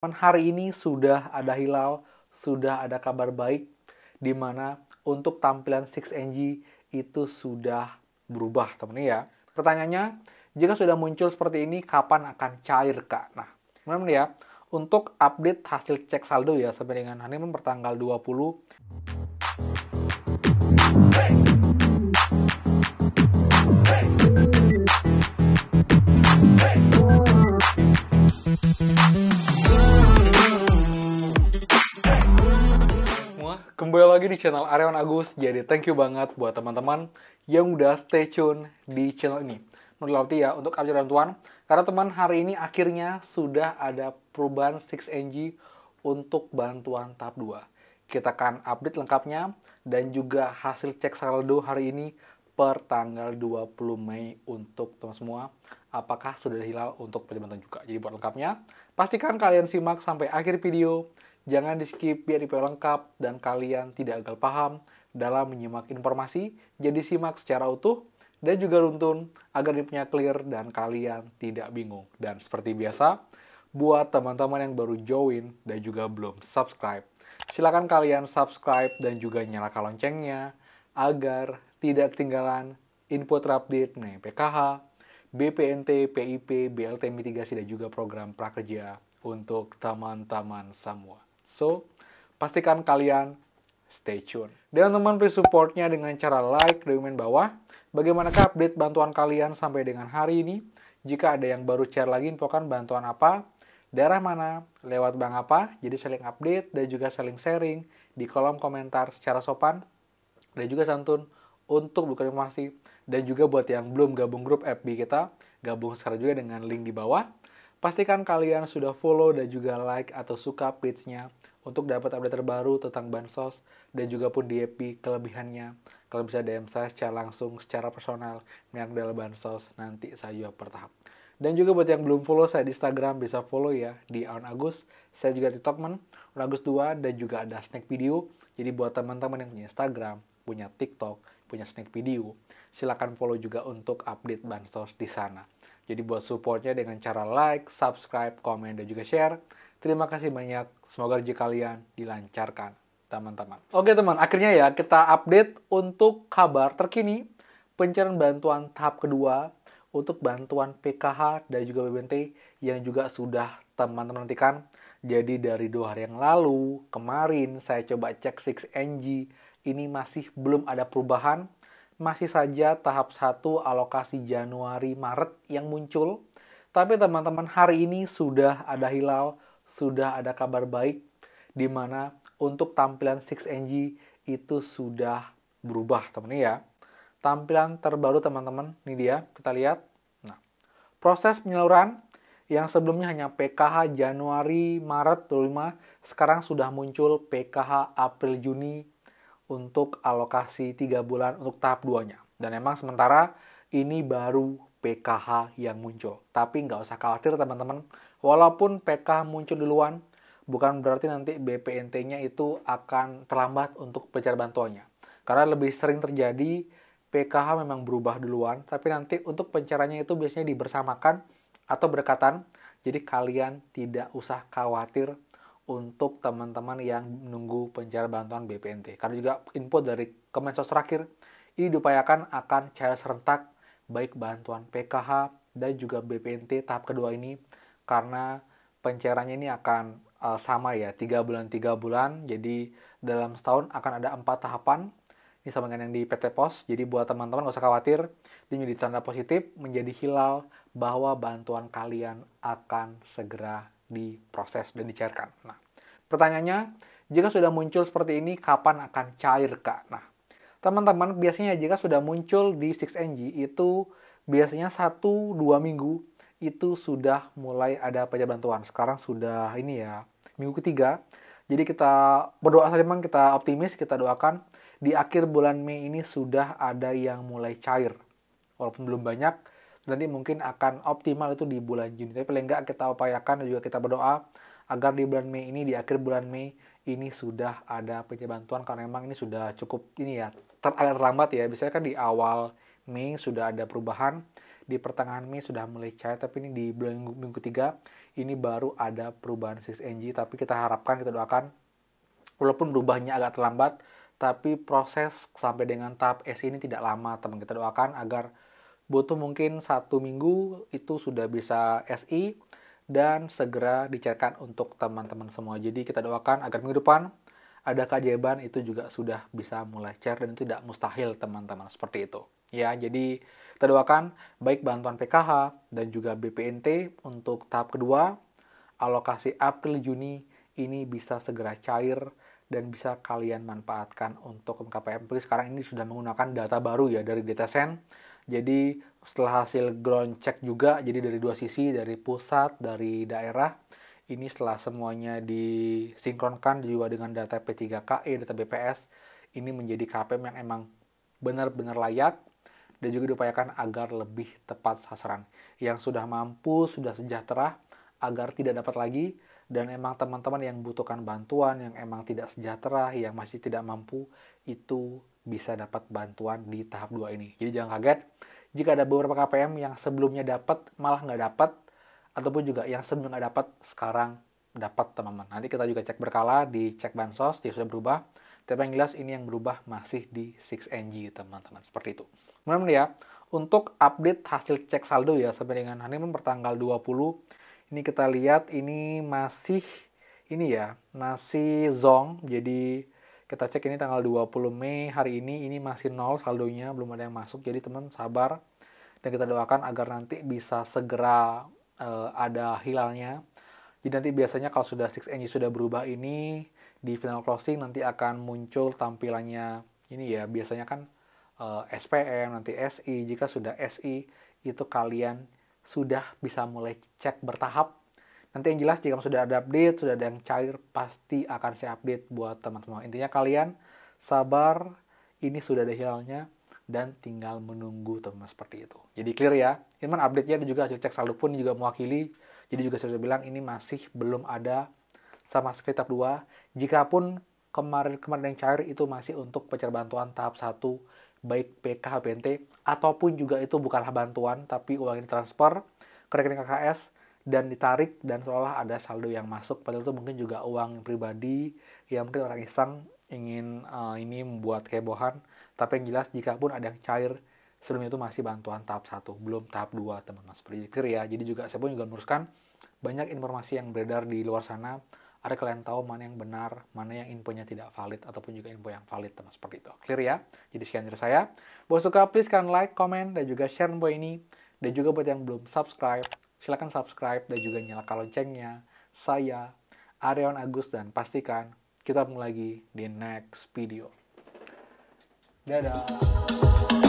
Hari ini sudah ada hilal, sudah ada kabar baik, di mana untuk tampilan 6NG itu sudah berubah, teman ya. Pertanyaannya, jika sudah muncul seperti ini, kapan akan cair, Kak? Nah, teman ya, untuk update hasil cek saldo ya, sampai dengan hari ini pertanggal 20. Kembali lagi di channel Aryawan Agus. Jadi thank you banget buat teman-teman yang udah stay tune di channel ini. Menurut ya untuk update bantuan, karena teman hari ini akhirnya sudah ada perubahan 6NG untuk bantuan tahap 2. Kita akan update lengkapnya dan juga hasil cek saldo hari ini per tanggal 20 Mei untuk teman semua. Apakah sudah hilal untuk bantuan juga. Jadi buat lengkapnya, pastikan kalian simak sampai akhir video. Jangan di-skip biar info lengkap dan kalian tidak gagal paham dalam menyimak informasi. Jadi simak secara utuh dan juga runtun agar infonya clear dan kalian tidak bingung. Dan seperti biasa, buat teman-teman yang baru join dan juga belum subscribe, silakan kalian subscribe dan juga nyalakan loncengnya agar tidak ketinggalan info terupdate mengenai PKH, BPNT, PIP, BLT mitigasi dan juga program prakerja untuk teman-teman semua. So, pastikan kalian stay tune. Dan teman please supportnya dengan cara like di komen bawah. Bagaimanakah update bantuan kalian sampai dengan hari ini? Jika ada yang baru share lagi, infokan bantuan apa, daerah mana, lewat bank apa. Jadi saling update dan juga saling sharing di kolom komentar secara sopan dan juga santun untuk buka informasi. Dan juga buat yang belum gabung grup FB kita, gabung sekarang juga dengan link di bawah. Pastikan kalian sudah follow dan juga like atau suka page-nya untuk dapat update terbaru tentang bansos dan juga pun di FB kelebihannya. Kalian bisa DM saya secara langsung, secara personal, yang dalam bansos nanti saya bertahap. Dan juga buat yang belum follow saya di Instagram, bisa follow ya di Aryawan Agus. Saya juga TikTokman, Aryawan Agus 2, dan juga ada snack video. Jadi buat teman-teman yang punya Instagram, punya TikTok, punya snack video, silakan follow juga untuk update bansos di sana. Jadi buat supportnya dengan cara like, subscribe, komen, dan juga share. Terima kasih banyak. Semoga rezeki kalian dilancarkan, teman-teman. Oke teman, akhirnya ya kita update untuk kabar terkini pencairan bantuan tahap kedua untuk bantuan PKH dan juga BPNT yang juga sudah teman-teman nantikan. Jadi dari 2 hari yang lalu, kemarin saya coba cek 6NG, ini masih belum ada perubahan. Masih saja tahap 1 alokasi Januari-Maret yang muncul. Tapi teman-teman hari ini sudah ada hilal, sudah ada kabar baik, di mana untuk tampilan 6NG itu sudah berubah teman-teman ya. Tampilan terbaru teman-teman, ini dia, kita lihat. Nah, proses penyaluran yang sebelumnya hanya PKH Januari, Maret 25, sekarang sudah muncul PKH April, Juni, untuk alokasi 3 bulan untuk tahap 2-nya. Dan emang sementara ini baru PKH yang muncul. Tapi nggak usah khawatir teman-teman. Walaupun PKH muncul duluan, bukan berarti nanti BPNT-nya itu akan terlambat untuk pencairan bantuannya. Karena lebih sering terjadi PKH memang berubah duluan, tapi nanti untuk pencairannya itu biasanya dibersamakan atau berdekatan. Jadi kalian tidak usah khawatir untuk teman-teman yang menunggu pencairan bantuan BPNT. Karena juga info dari Kemensos terakhir, ini diupayakan akan cair serentak baik bantuan PKH dan juga BPNT tahap kedua ini, karena pencairannya ini akan sama ya, 3 bulan, jadi dalam setahun akan ada 4 tahapan. Ini sama dengan yang di PT Pos, jadi buat teman-teman gak usah khawatir, ini menjadi tanda positif, menjadi hilal bahwa bantuan kalian akan segera diproses dan dicairkan. Nah, pertanyaannya, jika sudah muncul seperti ini, kapan akan cair, Kak? Nah, teman-teman, biasanya jika sudah muncul di 6NG, itu biasanya 1-2 minggu, itu sudah mulai ada pencairan bantuan. Sekarang sudah ini ya, minggu ketiga. Jadi kita berdoa saja, memang kita optimis, kita doakan, di akhir bulan Mei ini sudah ada yang mulai cair. Walaupun belum banyak, nanti mungkin akan optimal itu di bulan Juni. Tapi paling enggak kita upayakan dan juga kita berdoa agar di bulan Mei ini, di akhir bulan Mei ini sudah ada pencairan bantuan, karena memang ini sudah cukup ini ya, terlambat ya. Biasanya kan di awal Mei sudah ada perubahan, di pertengahan Mei sudah mulai cair, tapi ini di bulan minggu 3 ini baru ada perubahan 6NG, tapi kita harapkan, kita doakan, walaupun berubahnya agak terlambat, tapi proses sampai dengan tahap SE ini tidak lama, teman. Kita doakan agar butuh mungkin 1 minggu itu sudah bisa SI dan segera dicairkan untuk teman-teman semua. Jadi kita doakan agar minggu depan ada keajaiban, itu juga sudah bisa mulai cair dan itu tidak mustahil, teman-teman, seperti itu. Ya, jadi kita doakan baik bantuan PKH dan juga BPNT untuk tahap kedua, alokasi April Juni ini bisa segera cair dan bisa kalian manfaatkan untuk KPM. Sekarang ini sudah menggunakan data baru ya dari DataSense. Jadi setelah hasil ground check juga, jadi dari dua sisi, dari pusat, dari daerah, ini setelah semuanya disinkronkan juga dengan data P3KE, data BPS, ini menjadi KPM yang emang benar-benar layak dan juga diupayakan agar lebih tepat sasaran. Yang sudah mampu, sudah sejahtera, agar tidak dapat lagi, dan emang teman-teman yang membutuhkan bantuan, yang emang tidak sejahtera, yang masih tidak mampu, itu bisa dapat bantuan di tahap 2 ini. Jadi jangan kaget jika ada beberapa KPM yang sebelumnya dapat malah nggak dapat, ataupun juga yang sebelumnya nggak dapat sekarang dapat, teman-teman. Nanti kita juga cek berkala di cek bansos, dia sudah berubah. Tapi yang jelas ini yang berubah masih di 6NG, teman-teman. Seperti itu. Kemudian ya, untuk update hasil cek saldo ya sampai dengan hari ini pertanggal 20, ini kita lihat ini masih masih zonk. Jadi kita cek ini tanggal 20 Mei hari ini masih nol saldonya, belum ada yang masuk. Jadi teman sabar dan kita doakan agar nanti bisa segera ada hilalnya. Jadi nanti biasanya kalau sudah 6NG sudah berubah ini di final closing nanti akan muncul tampilannya ini ya, biasanya kan SPM, nanti SI. Jika sudah SI itu kalian sudah bisa mulai cek bertahap. Nanti yang jelas jika sudah ada update, sudah ada yang cair, pasti akan saya update buat teman-teman. Intinya kalian sabar, ini sudah ada hilalnya dan tinggal menunggu, teman-teman, seperti itu. Jadi clear ya. Ini update-nya dan juga hasil cek saldo pun juga mewakili. Jadi juga saya sudah bilang ini masih belum ada sama sekali tahap 2. Jikapun kemarin yang cair itu masih untuk pencarian bantuan tahap 1, baik PKH BNT, ataupun juga itu bukanlah bantuan, tapi uang ini transfer ke rekening KKS dan ditarik dan seolah ada saldo yang masuk, padahal itu mungkin juga uang pribadi yang mungkin orang iseng ingin ini membuat kehebohan. Tapi yang jelas jika pun ada yang cair sebelum itu masih bantuan tahap 1, belum tahap 2, teman-teman. Seperti itu ya. Jadi juga saya pun juga meluruskan banyak informasi yang beredar di luar sana. Ada kalian tahu mana yang benar, mana yang infonya tidak valid, ataupun juga info yang valid, teman, seperti itu. Clear ya? Jadi sekian dari saya. Buat suka, please kan like, comment, dan juga share info ini. Dan juga buat yang belum subscribe, silahkan subscribe dan juga nyalakan loncengnya. Saya, Aryawan Agus, dan pastikan kita ketemu lagi di next video. Dadah!